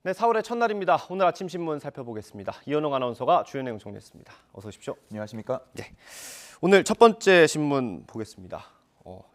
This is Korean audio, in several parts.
네, 4월의 첫날입니다. 오늘 아침 신문 살펴보겠습니다. 이현웅 아나운서가 주요 내용 정리했습니다. 어서 오십시오. 안녕하십니까? 네, 오늘 첫 번째 신문 보겠습니다.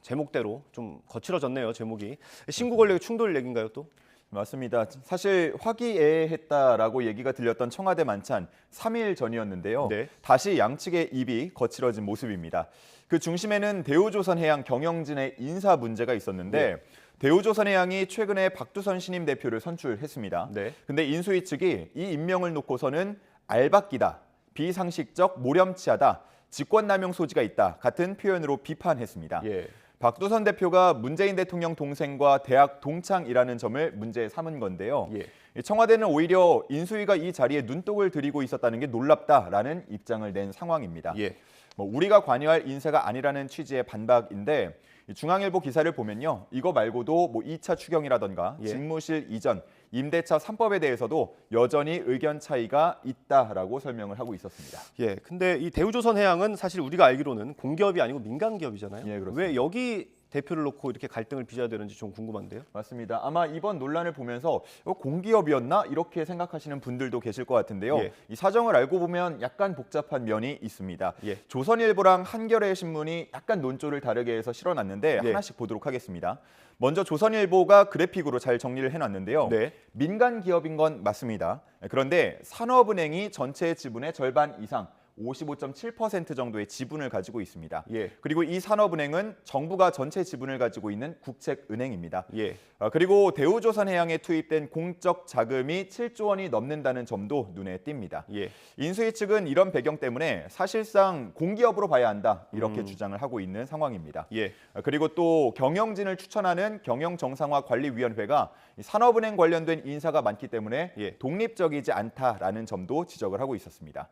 제목대로 좀 거칠어졌네요. 제목이 신구 권력의 충돌 얘기인가요 또? 맞습니다. 사실 화기애애했다라고 얘기가 들렸던 청와대 만찬 3일 전이었는데요. 네. 다시 양측의 입이 거칠어진 모습입니다. 그 중심에는 대우조선해양 경영진의 인사 문제가 있었는데 대우조선해양이 최근에 박두선 신임 대표를 선출했습니다. 네. 근데 인수위 측이 이 임명을 놓고서는 알박기다, 비상식적, 모렴치하다, 직권남용 소지가 있다 같은 표현으로 비판했습니다. 예. 박두선 대표가 문재인 대통령 동생과 대학 동창이라는 점을 문제 삼은 건데요. 예. 청와대는 오히려 인수위가 이 자리에 눈독을 들이고 있었다는 게 놀랍다라는 입장을 낸 상황입니다. 예. 우리가 관여할 인사가 아니라는 취지의 반박인데 중앙일보 기사를 보면요. 이거 말고도 2차 추경이라던가 예. 집무실 이전, 임대차 3법에 대해서도 여전히 의견 차이가 있다라고 설명을 하고 있었습니다. 예. 근데 이 대우조선해양은 사실 우리가 알기로는 공기업이 아니고 민간 기업이잖아요. 예, 그렇습니다. 왜 여기 대표를 놓고 이렇게 갈등을 빚어야 되는지 좀 궁금한데요. 맞습니다. 아마 이번 논란을 보면서 공기업이었나 이렇게 생각하시는 분들도 계실 것 같은데요. 예. 이 사정을 알고 보면 약간 복잡한 면이 있습니다. 예. 조선일보랑 한겨레 신문이 약간 논조를 다르게 해서 실어놨는데 예. 하나씩 보도록 하겠습니다. 먼저 조선일보가 그래픽으로 잘 정리를 해놨는데요. 네. 민간 기업인 건 맞습니다. 그런데 산업은행이 전체 지분의 절반 이상 55.7% 정도의 지분을 가지고 있습니다. 예. 그리고 이 산업은행은 정부가 전체 지분을 가지고 있는 국책은행입니다. 예. 그리고 대우조선해양에 투입된 공적 자금이 7조 원이 넘는다는 점도 눈에 띕니다. 예. 인수위 측은 이런 배경 때문에 사실상 공기업으로 봐야 한다 이렇게 주장을 하고 있는 상황입니다. 예. 그리고 또 경영진을 추천하는 경영정상화관리위원회가 산업은행 관련된 인사가 많기 때문에 예. 독립적이지 않다라는 점도 지적을 하고 있었습니다.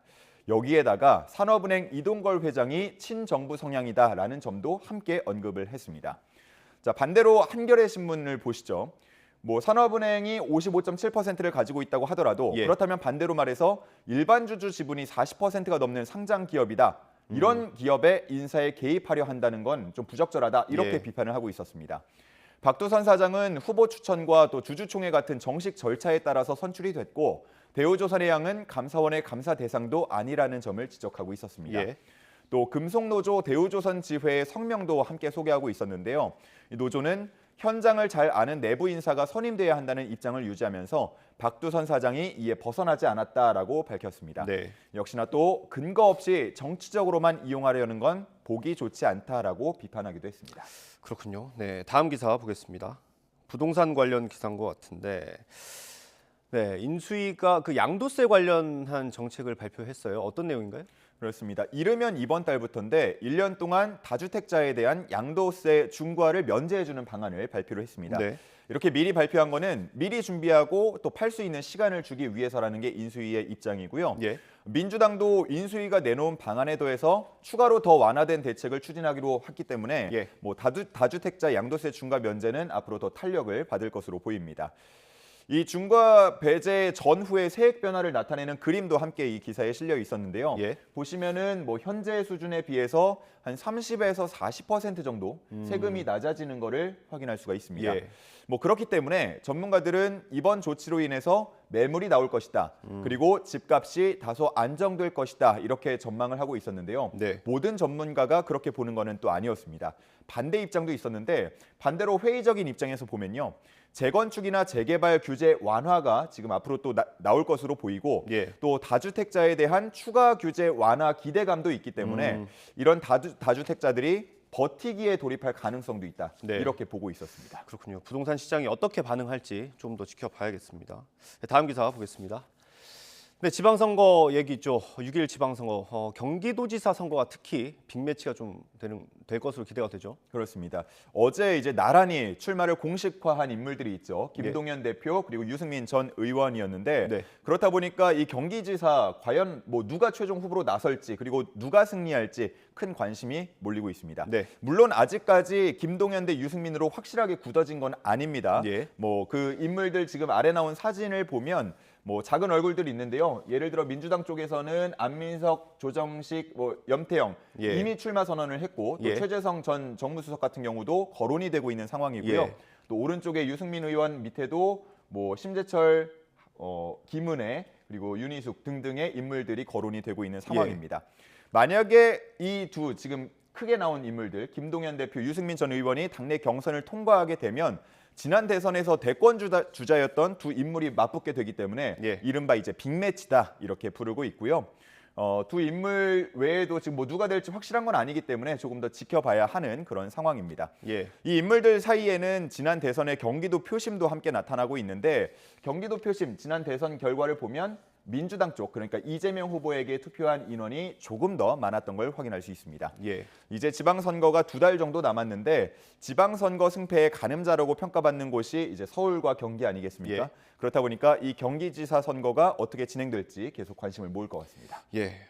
여기에다가 산업은행 이동걸 회장이 친정부 성향이다라는 점도 함께 언급을 했습니다. 자, 반대로 한겨레 신문을 보시죠. 산업은행이 55.7%를 가지고 있다고 하더라도 예. 그렇다면 반대로 말해서 일반 주주 지분이 40%가 넘는 상장 기업이다. 이런 기업의 인사에 개입하려 한다는 건 좀 부적절하다. 이렇게 예. 비판을 하고 있었습니다. 박두선 사장은 후보 추천과 또 주주총회 같은 정식 절차에 따라서 선출이 됐고 대우조선해양은 감사원의 감사 대상도 아니라는 점을 지적하고 있었습니다. 예. 또 금속노조 대우조선지회의 성명도 함께 소개하고 있었는데요. 이 노조는 현장을 잘 아는 내부 인사가 선임돼야 한다는 입장을 유지하면서 박두선 사장이 이에 벗어나지 않았다라고 밝혔습니다. 네. 역시나 또 근거 없이 정치적으로만 이용하려는 건 보기 좋지 않다라고 비판하기도 했습니다. 그렇군요. 네, 다음 기사 보겠습니다. 부동산 관련 기사인 것 같은데, 네, 인수위가 그 양도세 관련한 정책을 발표했어요. 어떤 내용인가요? 그렇습니다. 이르면 이번 달부터인데 1년 동안 다주택자에 대한 양도세 중과를 면제해주는 방안을 발표를 했습니다. 네. 이렇게 미리 발표한 거는 미리 준비하고 또 팔 수 있는 시간을 주기 위해서라는 게 인수위의 입장이고요. 예. 민주당도 인수위가 내놓은 방안에 더해서 추가로 더 완화된 대책을 추진하기로 했기 때문에 예. 다주택자 양도세 중과 면제는 앞으로 더 탄력을 받을 것으로 보입니다. 이 중과 배제 전후의 세액 변화를 나타내는 그림도 함께 이 기사에 실려 있었는데요. 예. 보시면은 현재 수준에 비해서 한 30에서 40% 정도 세금이 낮아지는 것을 확인할 수가 있습니다. 예. 그렇기 때문에 전문가들은 이번 조치로 인해서 매물이 나올 것이다. 그리고 집값이 다소 안정될 것이다. 이렇게 전망을 하고 있었는데요. 네. 모든 전문가가 그렇게 보는 것은 또 아니었습니다. 반대 입장도 있었는데 반대로 회의적인 입장에서 보면요. 재건축이나 재개발 규제 완화가 지금 앞으로 또 나올 것으로 보이고 예. 또 다주택자에 대한 추가 규제 완화 기대감도 있기 때문에 이런 다주택자들이 버티기에 돌입할 가능성도 있다. 네. 이렇게 보고 있었습니다. 그렇군요. 부동산 시장이 어떻게 반응할지 좀 더 지켜봐야겠습니다. 네, 다음 기사 보겠습니다. 네, 지방선거 얘기 있죠. 6.1 지방선거, 경기도지사 선거가 특히 빅매치가 좀 될 것으로 기대가 되죠. 그렇습니다. 어제 이제 나란히 출마를 공식화한 인물들이 있죠. 김동연 대표 그리고 유승민 전 의원이었는데 네. 그렇다 보니까 이 경기지사 과연 누가 최종 후보로 나설지 그리고 누가 승리할지 큰 관심이 몰리고 있습니다. 네. 물론 아직까지 김동연 대 유승민으로 확실하게 굳어진 건 아닙니다. 예. 그 인물들 지금 아래 나온 사진을 보면 작은 얼굴들이 있는데요. 예를 들어 민주당 쪽에서는 안민석, 조정식, 염태영 예. 이미 출마 선언을 했고 또 예. 최재성 전 정무수석 같은 경우도 거론이 되고 있는 상황이고요. 예. 또 오른쪽에 유승민 의원 밑에도 심재철, 김은혜 그리고 윤희숙 등등의 인물들이 거론이 되고 있는 상황입니다. 만약에 이 두 지금 크게 나온 인물들 김동연 대표, 유승민 전 의원이 당내 경선을 통과하게 되면 지난 대선에서 대권 주자였던 두 인물이 맞붙게 되기 때문에 이른바 이제 빅매치다 이렇게 부르고 있고요. 두 인물 외에도 지금 뭐 누가 될지 확실한 건 아니기 때문에 조금 더 지켜봐야 하는 그런 상황입니다. 이 인물들 사이에는 지난 대선의 경기도 표심도 함께 나타나고 있는데 경기도 표심 지난 대선 결과를 보면 민주당 쪽 그러니까 이재명 후보에게 투표한 인원이 조금 더 많았던 걸 확인할 수 있습니다. 이제 지방선거가 2달 정도 남았는데 지방선거 승패의 가늠자라고 평가받는 곳이 이제 서울과 경기 아니겠습니까? 그렇다 보니까 이 경기지사 선거가 어떻게 진행될지 계속 관심을 모을 것 같습니다.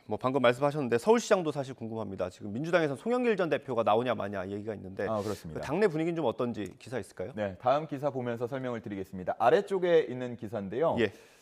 뭐 방금 말씀하셨는데 서울시장도 사실 궁금합니다. 지금 민주당에서 송영길 전 대표가 나오냐 마냐 얘기가 있는데 그렇습니다. 당내 분위기는 좀 어떤지 기사 있을까요? 네, 다음 기사 보면서 설명을 드리겠습니다. 아래쪽에 있는 기사인데요.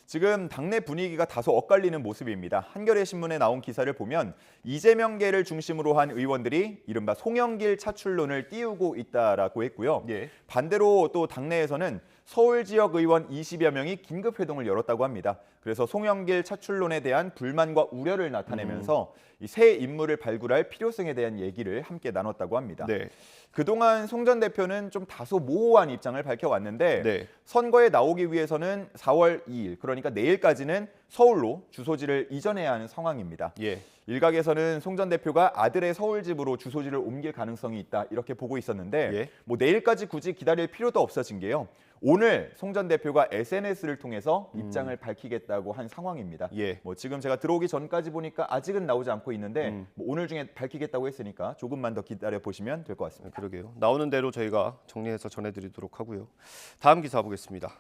지금 당내 분위기가 다소 엇갈리는 모습입니다. 한겨레 신문에 나온 기사를 보면 이재명계를 중심으로 한 의원들이 이른바 송영길 차출론을 띄우고 있다라고 했고요. 반대로 또 당내에서는 서울 지역 의원 20여 명이 긴급 회동을 열었다고 합니다. 그래서 송영길 차출론에 대한 불만과 우려를 나타내면서 이 새 인물을 발굴할 필요성에 대한 얘기를 함께 나눴다고 합니다. 그동안 송 전 대표는 좀 다소 모호한 입장을 밝혀왔는데 선거에 나오기 위해서는 4월 2일 그러니까 내일까지는 서울로 주소지를 이전해야 하는 상황입니다. 일각에서는 송 전 대표가 아들의 서울 집으로 주소지를 옮길 가능성이 있다 이렇게 보고 있었는데 뭐 내일까지 굳이 기다릴 필요도 없어진 게요. 오늘 송 전 대표가 SNS를 통해서 입장을 밝히겠다고 한 상황입니다. 뭐 지금 제가 들어오기 전까지 보니까 아직은 나오지 않고 있는데 뭐 오늘 중에 밝히겠다고 했으니까 조금만 더 기다려 보시면 될 것 같습니다. 그러게요. 나오는 대로 저희가 정리해서 전해드리도록 하고요. 다음 기사 보겠습니다.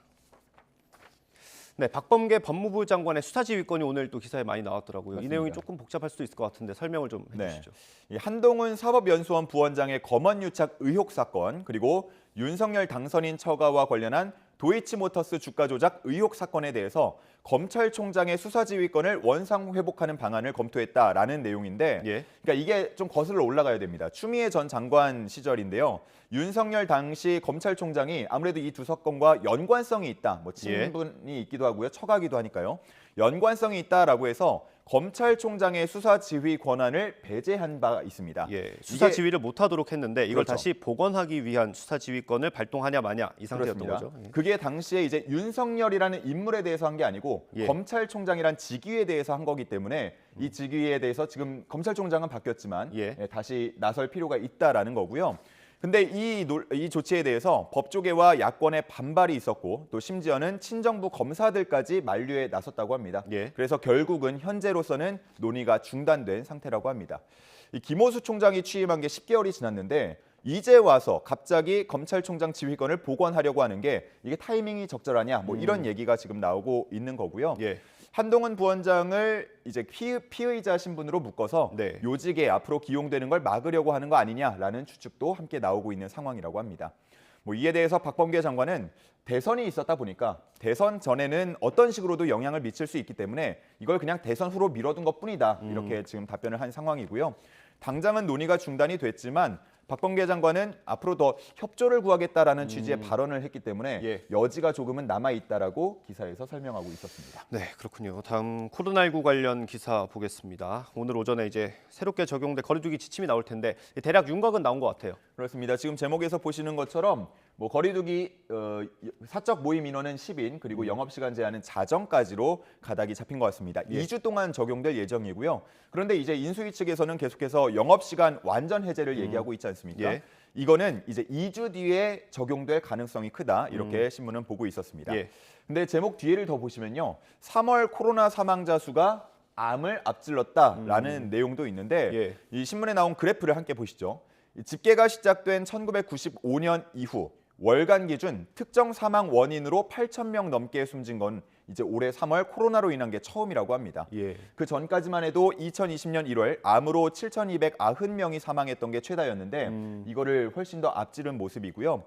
네, 박범계 법무부 장관의 수사지휘권이 오늘 또 기사에 많이 나왔더라고요. 맞습니다. 이 내용이 조금 복잡할 수도 있을 것 같은데 설명을 좀 해주시죠. 이 한동훈 사법연수원 부원장의 검언유착 의혹 사건 그리고 윤석열 당선인 처가와 관련한 도이치모터스 주가 조작 의혹 사건에 대해서 검찰총장의 수사지휘권을 원상 회복하는 방안을 검토했다라는 내용인데 그러니까 이게 좀 거슬러 올라가야 됩니다. 추미애 전 장관 시절인데요. 윤석열 당시 검찰총장이 아무래도 이 두 사건과 연관성이 있다. 뭐 친분이 있기도 하고요. 처가기도 하니까요. 연관성이 있다라고 해서 검찰총장의 수사 지휘 권한을 배제한 바 있습니다. 수사 지휘를 못하도록 했는데 이걸 그렇죠. 다시 복원하기 위한 수사 지휘권을 발동하냐 마냐 이 상태였던 그렇습니다. 거죠. 그게 당시에 이제 윤석열이라는 인물에 대해서 한 게 아니고 검찰총장이란 직위에 대해서 한 거기 때문에 이 직위에 대해서 지금 검찰총장은 바뀌었지만 다시 나설 필요가 있다라는 거고요. 근데 이 조치에 대해서 법조계와 야권의 반발이 있었고 또 심지어는 친정부 검사들까지 만류에 나섰다고 합니다. 그래서 결국은 현재로서는 논의가 중단된 상태라고 합니다. 이 김호수 총장이 취임한 게 10개월이 지났는데 이제 와서 갑자기 검찰총장 지휘권을 복원하려고 하는 게 이게 타이밍이 적절하냐 뭐 이런 얘기가 지금 나오고 있는 거고요. 한동훈 부원장을 이제 피의자 신분으로 묶어서 요직에 앞으로 기용되는 걸 막으려고 하는 거 아니냐라는 추측도 함께 나오고 있는 상황이라고 합니다. 뭐 이에 대해서 박범계 장관은 대선이 있었다 보니까 대선 전에는 어떤 식으로도 영향을 미칠 수 있기 때문에 이걸 그냥 대선 후로 미뤄둔 것뿐이다 이렇게 지금 답변을 한 상황이고요. 당장은 논의가 중단이 됐지만 박범계 장관은 앞으로 더 협조를 구하겠다라는 취지의 발언을 했기 때문에 여지가 조금은 남아있다라고 기사에서 설명하고 있었습니다. 네, 그렇군요. 다음 코로나19 관련 기사 보겠습니다. 오늘 오전에 이제 새롭게 적용된 거리두기 지침이 나올 텐데 대략 윤곽은 나온 것 같아요. 그렇습니다. 지금 제목에서 보시는 것처럼 뭐 거리두기 사적 모임 인원은 10인 그리고 영업시간 제한은 자정까지로 가닥이 잡힌 것 같습니다. 2주 동안 적용될 예정이고요. 그런데 이제 인수위 측에서는 계속해서 영업시간 완전 해제를 얘기하고 있지 않습니까? 이거는 이제 2주 뒤에 적용될 가능성이 크다 이렇게 신문은 보고 있었습니다. 근데 제목 뒤에를 더 보시면요. 3월 코로나 사망자 수가 암을 앞질렀다라는 내용도 있는데 이 신문에 나온 그래프를 함께 보시죠. 집계가 시작된 1995년 이후 월간 기준 특정 사망 원인으로 8,000명 넘게 숨진 건 이제 올해 3월 코로나로 인한 게 처음이라고 합니다. 그 전까지만 해도 2020년 1월 암으로 7,290명이 사망했던 게 최다였는데 이거를 훨씬 더 앞지른 모습이고요.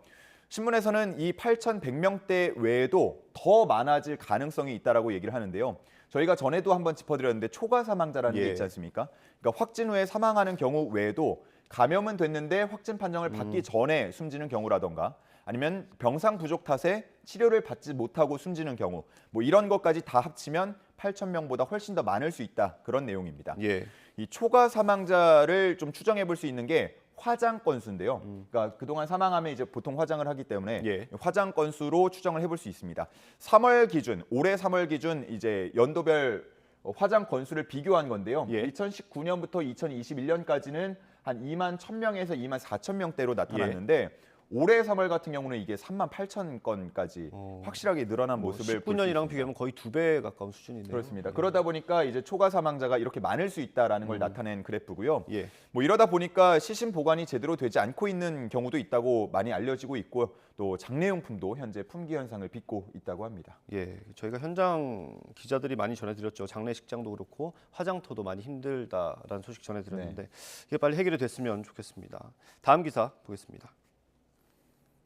신문에서는 이 8,100명대 외에도 더 많아질 가능성이 있다라고 얘기를 하는데요. 저희가 전에도 한번 짚어드렸는데 초과 사망자라는 게 있지 않습니까? 그러니까 확진 후에 사망하는 경우 외에도 감염은 됐는데 확진 판정을 받기 전에 숨지는 경우라던가 아니면 병상 부족 탓에 치료를 받지 못하고 숨지는 경우 뭐 이런 것까지 다 합치면 8,000명보다 훨씬 더 많을 수 있다. 그런 내용입니다. 예. 이 초과 사망자를 좀 추정해 볼 수 있는 게 화장 건수인데요. 그러니까 그동안 사망하면 이제 보통 화장을 하기 때문에 예. 화장 건수로 추정을 해볼 수 있습니다. 3월 기준, 올해 3월 기준 이제 연도별 화장 건수를 비교한 건데요. 예. 2019년부터 2021년까지는 한 2만 1,000명에서 2만 4천 명대로 나타났는데 올해 3월 같은 경우는 이게 3만 8천 건까지 확실하게 늘어난 모습을 볼 수 19년이랑 있습니다. 비교하면 거의 2배 가까운 수준이네요. 그렇습니다. 그러다 보니까 이제 초과 사망자가 이렇게 많을 수 있다라는 걸 나타낸 그래프고요. 예. 뭐 이러다 보니까 시신 보관이 제대로 되지 않고 있는 경우도 있다고 많이 알려지고 있고 또 장례용품도 현재 품귀 현상을 빚고 있다고 합니다. 예, 저희가 현장 기자들이 많이 전해드렸죠. 장례식장도 그렇고 화장터도 많이 힘들다라는 소식 전해드렸는데 이게 빨리 해결이 됐으면 좋겠습니다. 다음 기사 보겠습니다.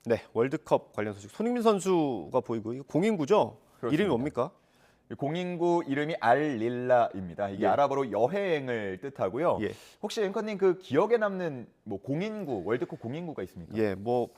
네, 월드컵 관련 소식. 손흥민 선수가 보이고 이거 공인구죠? 그렇습니다. 이름이 뭡니까? 공인구 이름이 알릴라입니다. 이게 예. 아랍어로 여행을 뜻하고요. 예. 혹시 앵커님 그 기억에 남는 뭐 공인구 월드컵 공인구가 있습니까? 예, 뭐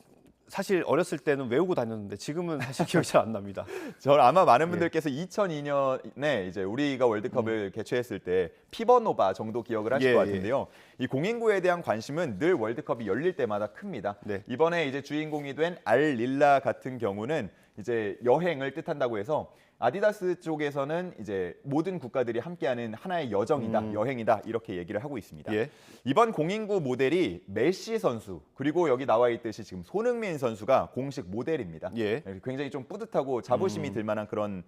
사실 어렸을 때는 외우고 다녔는데 지금은 사실 기억이 잘 안 납니다. 저 아마 많은 분들께서 2002년에 이제 우리가 월드컵을 개최했을 때 피버노바 정도 기억을 하실 예, 것 같은데요. 이 공인구에 대한 관심은 늘 월드컵이 열릴 때마다 큽니다. 네. 이번에 이제 주인공이 된 알릴라 같은 경우는 이제 여행을 뜻한다고 해서 아디다스 쪽에서는 이제 모든 국가들이 함께하는 하나의 여정이다, 여행이다 이렇게 얘기를 하고 있습니다. 예. 이번 공인구 모델이 메시 선수 그리고 여기 나와 있듯이 지금 손흥민 선수가 공식 모델입니다. 예. 굉장히 좀 뿌듯하고 자부심이 들 만한 그런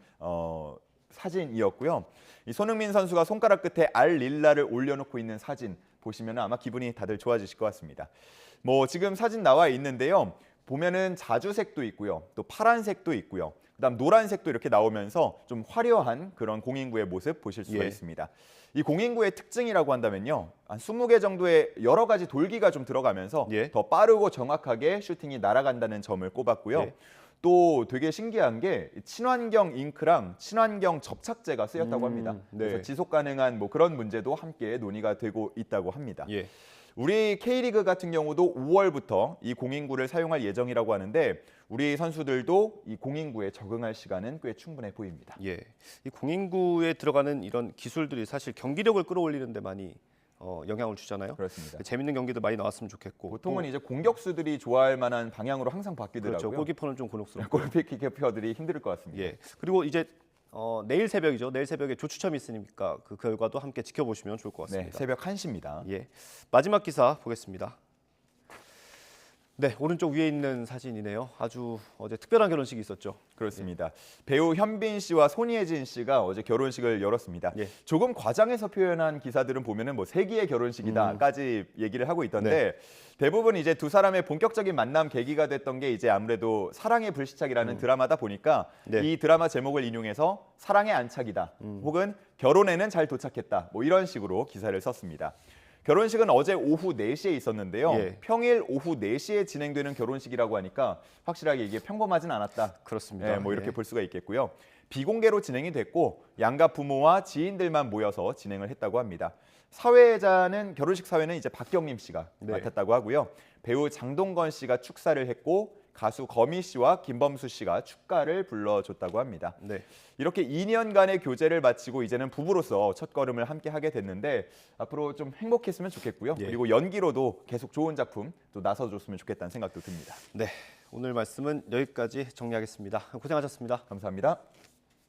사진이었고요. 이 손흥민 선수가 손가락 끝에 알릴라를 올려놓고 있는 사진 보시면 아마 기분이 다들 좋아지실 것 같습니다. 뭐 지금 사진 나와 있는데요. 보면은 자주색도 있고요. 또 파란색도 있고요. 그다음 노란색도 이렇게 나오면서 좀 화려한 그런 공인구의 모습 보실 수가 예. 있습니다. 이 공인구의 특징이라고 한다면요. 한 20개 정도의 여러 가지 돌기가 좀 들어가면서 예. 더 빠르고 정확하게 슈팅이 날아간다는 점을 꼽았고요. 예. 또 되게 신기한 게 친환경 잉크랑 친환경 접착제가 쓰였다고 합니다. 네. 그래서 지속 가능한 뭐 그런 문제도 함께 논의가 되고 있다고 합니다. 예. 우리 K리그 같은 경우도 5월부터 이 공인구를 사용할 예정이라고 하는데 우리 선수들도 이 공인구에 적응할 시간은 꽤 충분해 보입니다. 예. 이 공인구에 들어가는 이런 기술들이 사실 경기력을 끌어올리는 데 많이 영향을 주잖아요. 그렇습니다. 재밌는 경기도 많이 나왔으면 좋겠고. 보통은 이제 공격수들이 좋아할 만한 방향으로 항상 그렇죠. 바뀌더라고요. 골키퍼는 좀 곤혹스럽고. 골키퍼들이 힘들 것 같습니다. 예. 그리고 이제 내일 새벽이죠. 내일 새벽에 조추첨이 있으니까 그 결과도 함께 지켜보시면 좋을 것 네, 같습니다. 새벽 1시입니다. 예. 마지막 기사 보겠습니다. 네, 오른쪽 위에 있는 사진이네요. 아주 어제 특별한 결혼식이 있었죠. 그렇습니다. 배우 현빈 씨와 손예진 씨가 어제 결혼식을 열었습니다. 예. 조금 과장해서 표현한 기사들은 보면은 뭐 세기의 결혼식이다까지 얘기를 하고 있던데 대부분 이제 두 사람의 본격적인 만남 계기가 됐던 게 이제 아무래도 사랑의 불시착이라는 드라마다 보니까 네. 이 드라마 제목을 인용해서 사랑의 안착이다 혹은 결혼에는 잘 도착했다 뭐 이런 식으로 기사를 썼습니다. 결혼식은 어제 오후 4시에 있었는데요. 예. 평일 오후 4시에 진행되는 결혼식이라고 하니까 확실하게 이게 평범하진 않았다. 그렇습니다. 예, 뭐 이렇게 예. 볼 수가 있겠고요. 비공개로 진행이 됐고 양가 부모와 지인들만 모여서 진행을 했다고 합니다. 사회자는 결혼식 사회는 이제 박경림 씨가 네. 맡았다고 하고요. 배우 장동건 씨가 축사를 했고 가수 거미 씨와 김범수 씨가 축가를 불러줬다고 합니다. 네. 이렇게 2년간의 교제를 마치고 이제는 부부로서 첫걸음을 함께 하게 됐는데 앞으로 좀 행복했으면 좋겠고요. 예. 그리고 연기로도 계속 좋은 작품 또 나서줬으면 좋겠다는 생각도 듭니다. 네. 오늘 말씀은 여기까지 정리하겠습니다. 고생하셨습니다. 감사합니다.